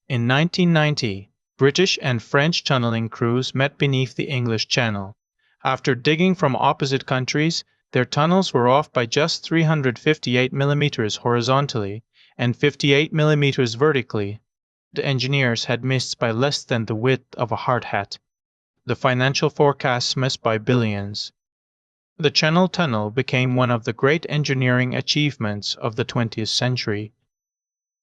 In 1990, British and French tunneling crews met beneath the English Channel. After digging from opposite countries, their tunnels were off by just 358 millimeters horizontally and 58 millimeters vertically. The engineers had missed by less than the width of a hard hat. The financial forecasts missed by billions. The Channel Tunnel became one of the great engineering achievements of the 20th century.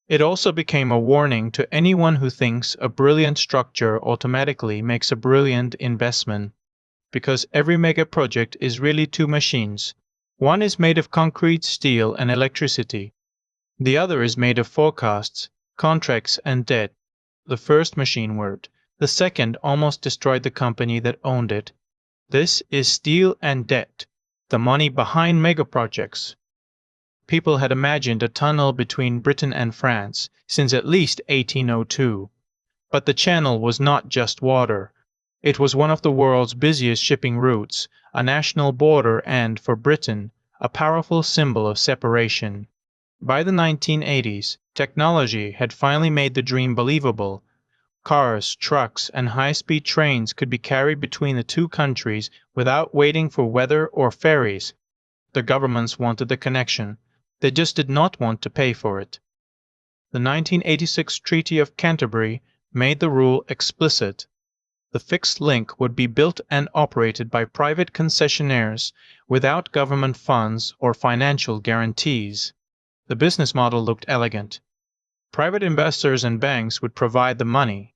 It also became a warning to anyone who thinks a brilliant structure automatically makes a brilliant investment, because every mega project is really two machines. One is made of concrete, steel, and electricity. The other is made of forecasts, contracts, and debt. The first machine worked. The second almost destroyed the company that owned it. This is steel and debt, the money behind megaprojects. People had imagined a tunnel between Britain and France since at least 1802. But the Channel was not just water. It was one of the world's busiest shipping routes, a national border and, for Britain, a powerful symbol of separation. By the 1980s, technology had finally made the dream believable. Cars, trucks, and high-speed trains could be carried between the two countries without waiting for weather or ferries. The governments wanted the connection. They just did not want to pay for it. The 1986 Treaty of Canterbury made the rule explicit. The fixed link would be built and operated by private concessionaires without government funds or financial guarantees. The business model looked elegant. Private investors and banks would provide the money.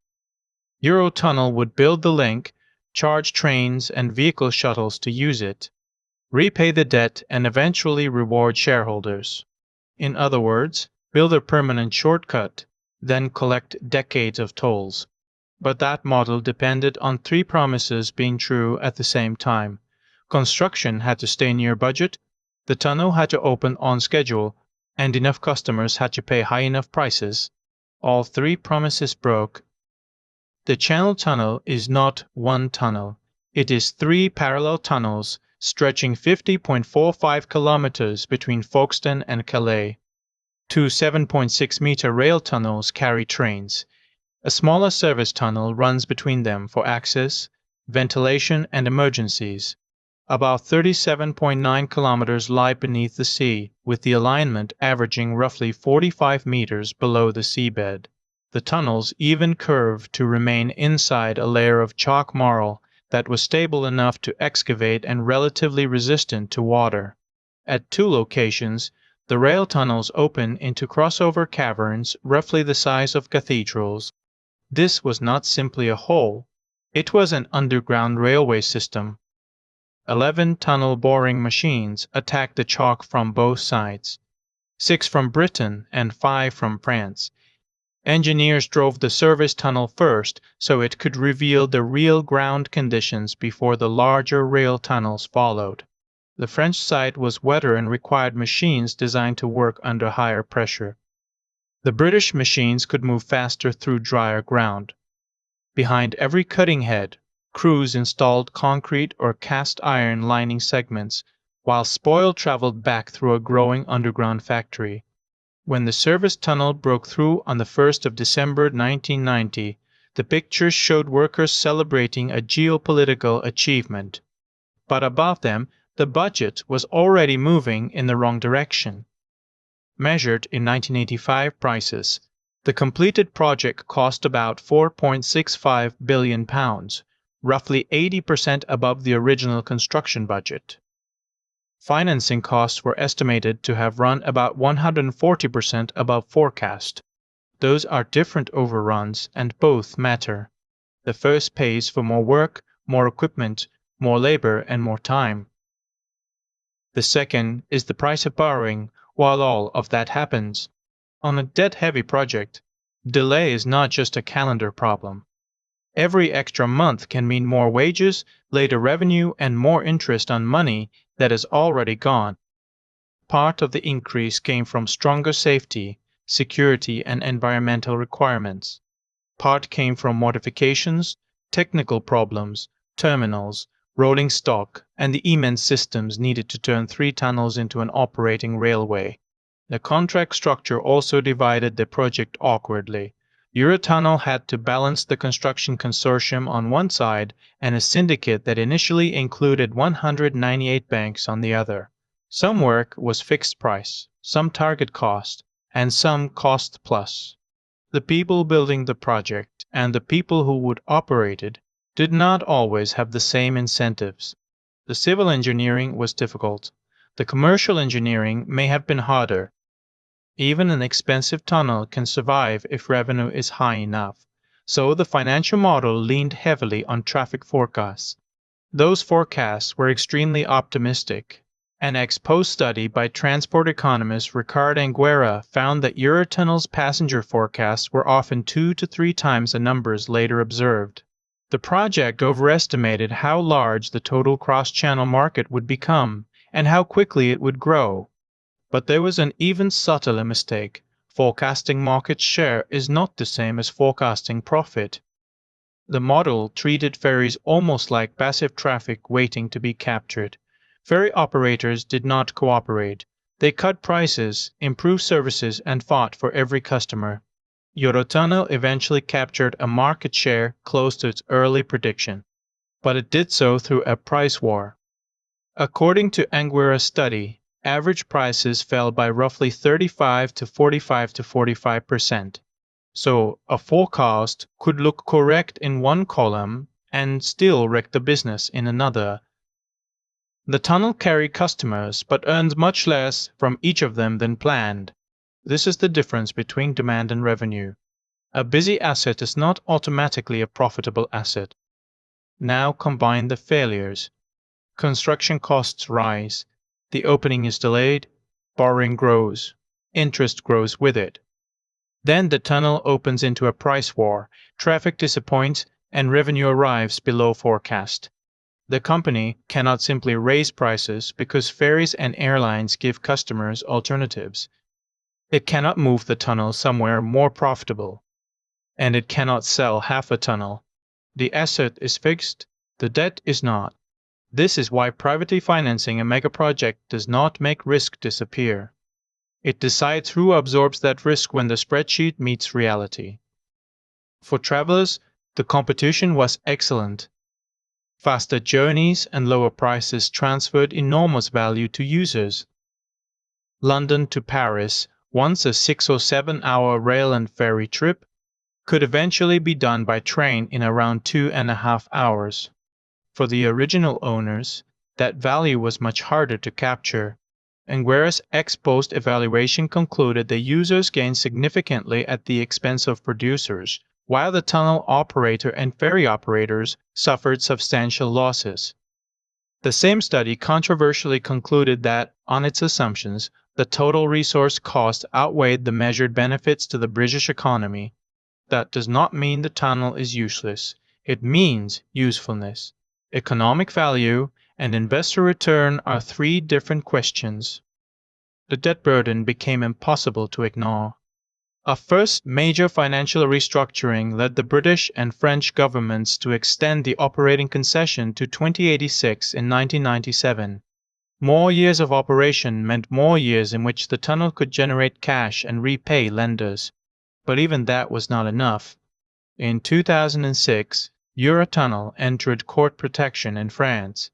Eurotunnel would build the link, charge trains and vehicle shuttles to use it, repay the debt, and eventually reward shareholders. In other words, build a permanent shortcut, then collect decades of tolls. But that model depended on three promises being true at the same time. Construction had to stay near budget, the tunnel had to open on schedule, and enough customers had to pay high enough prices. All three promises broke. The Channel Tunnel is not one tunnel. It is three parallel tunnels stretching 50.45 kilometers between Folkestone and Calais. Two 7.6-meter rail tunnels carry trains. A smaller service tunnel runs between them for access, ventilation, and emergencies. About 37.9 kilometers lie beneath the sea, with the alignment averaging roughly 45 meters below the seabed. The tunnels even curved to remain inside a layer of chalk marl that was stable enough to excavate and relatively resistant to water. At two locations, the rail tunnels open into crossover caverns roughly the size of cathedrals. This was not simply a hole, it was an underground railway system. 11 tunnel boring machines attacked the chalk from both sides, 6 from Britain and 5 from France. Engineers drove the service tunnel first so it could reveal the real ground conditions before the larger rail tunnels followed. The French side was wetter and required machines designed to work under higher pressure. The British machines could move faster through drier ground. Behind every cutting head, crews installed concrete or cast iron lining segments, while spoil traveled back through a growing underground factory. When the service tunnel broke through on the 1st of December 1990, the pictures showed workers celebrating a geopolitical achievement. But above them, the budget was already moving in the wrong direction. Measured in 1985 prices, the completed project cost about £4.65 billion, roughly 80% above the original construction budget. Financing costs were estimated to have run about 140% above forecast. Those are different overruns, and both matter. The first pays for more work, more equipment, more labor, and more time. The second is the price of borrowing while all of that happens. On a debt-heavy project, delay is not just a calendar problem. Every extra month can mean more wages, later revenue, and more interest on money that is already gone. Part of the increase came from stronger safety, security, and environmental requirements. Part came from modifications, technical problems, terminals, rolling stock, and the immense systems needed to turn 3 tunnels into an operating railway. The contract structure also divided the project awkwardly. Eurotunnel had to balance the construction consortium on one side and a syndicate that initially included 198 banks on the other. Some work was fixed price, some target cost, and some cost plus. The people building the project and the people who would operate it did not always have the same incentives. The civil engineering was difficult. The commercial engineering may have been harder. Even an expensive tunnel can survive if revenue is high enough. So the financial model leaned heavily on traffic forecasts. Those forecasts were extremely optimistic. An ex-post study by transport economist Ricard Anguera found that Eurotunnel's passenger forecasts were often 2 to 3 times the numbers later observed. The project overestimated how large the total cross-channel market would become and how quickly it would grow. But there was an even subtler mistake. Forecasting market share is not the same as forecasting profit. The model treated ferries almost like passive traffic waiting to be captured. Ferry operators did not cooperate. They cut prices, improved services, and fought for every customer. Eurotunnel eventually captured a market share close to its early prediction, but it did so through a price war. According to Anguera's study, average prices fell by roughly 35 to 45%. So a forecast could look correct in one column and still wreck the business in another. The tunnel carried customers but earned much less from each of them than planned. This is the difference between demand and revenue. A busy asset is not automatically a profitable asset. Now combine the failures. Construction costs rise. The opening is delayed. Borrowing grows. Interest grows with it. Then the tunnel opens into a price war. Traffic disappoints and revenue arrives below forecast. The company cannot simply raise prices because ferries and airlines give customers alternatives. It cannot move the tunnel somewhere more profitable. And it cannot sell half a tunnel. The asset is fixed, the debt is not. This is why privately financing a megaproject does not make risk disappear. It decides who absorbs that risk when the spreadsheet meets reality. For travelers, the competition was excellent. Faster journeys and lower prices transferred enormous value to users. London to Paris, once a 6 or 7 hour rail and ferry trip, could eventually be done by train in around 2.5 hours. For the original owners, that value was much harder to capture. Anguera's ex-post evaluation concluded the users gained significantly at the expense of producers, while the tunnel operator and ferry operators suffered substantial losses. The same study controversially concluded that, on its assumptions, the total resource cost outweighed the measured benefits to the British economy. That does not mean the tunnel is useless. It means usefulness. Economic value and investor return are 3 different questions. The debt burden became impossible to ignore. A first major financial restructuring led the British and French governments to extend the operating concession to 2086 in 1997. More years of operation meant more years in which the tunnel could generate cash and repay lenders. But even that was not enough. In 2006, Eurotunnel entered court protection in France.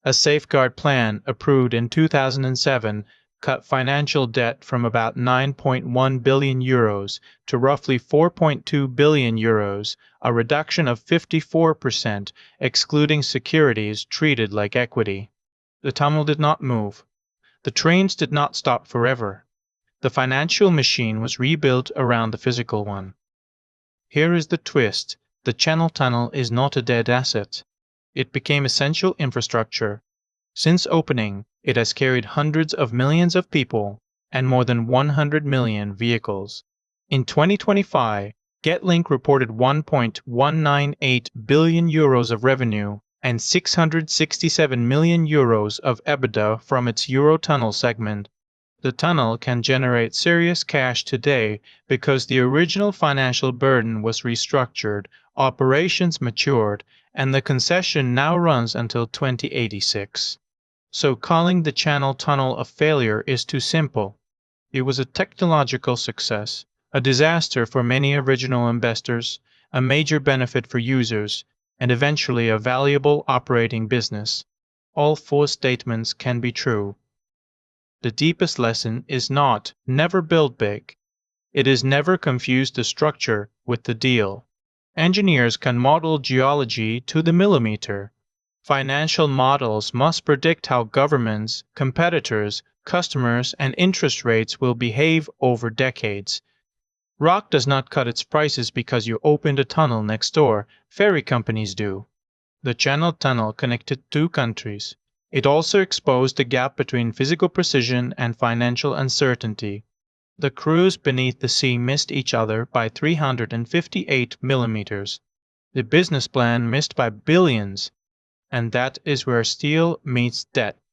A safeguard plan approved in 2007 cut financial debt from about 9.1 billion euros to roughly 4.2 billion euros, a reduction of 54%, excluding securities treated like equity. The tunnel did not move. The trains did not stop forever. The financial machine was rebuilt around the physical one. Here is the twist. The Channel Tunnel is not a dead asset. It became essential infrastructure. Since opening, it has carried hundreds of millions of people and more than 100 million vehicles. In 2025, Getlink reported 1.198 billion euros of revenue and 667 million euros of EBITDA from its Eurotunnel segment. The tunnel can generate serious cash today because the original financial burden was restructured, operations matured, and the concession now runs until 2086. So calling the Channel Tunnel a failure is too simple. It was a technological success, A disaster for many original investors, a major benefit for users, and eventually a valuable operating business. All four statements can be true. The deepest lesson is not never build big. It is never confuse the structure with the deal. Engineers can model geology to the millimeter. Financial models must predict how governments, competitors, customers, and interest rates will behave over decades. Rock does not cut its prices because you opened a tunnel next door, ferry companies do. The Channel Tunnel connected two countries. It also exposed the gap between physical precision and financial uncertainty. The crews beneath the sea missed each other by 358 millimeters. The business plan missed by billions. And that is where steel meets debt.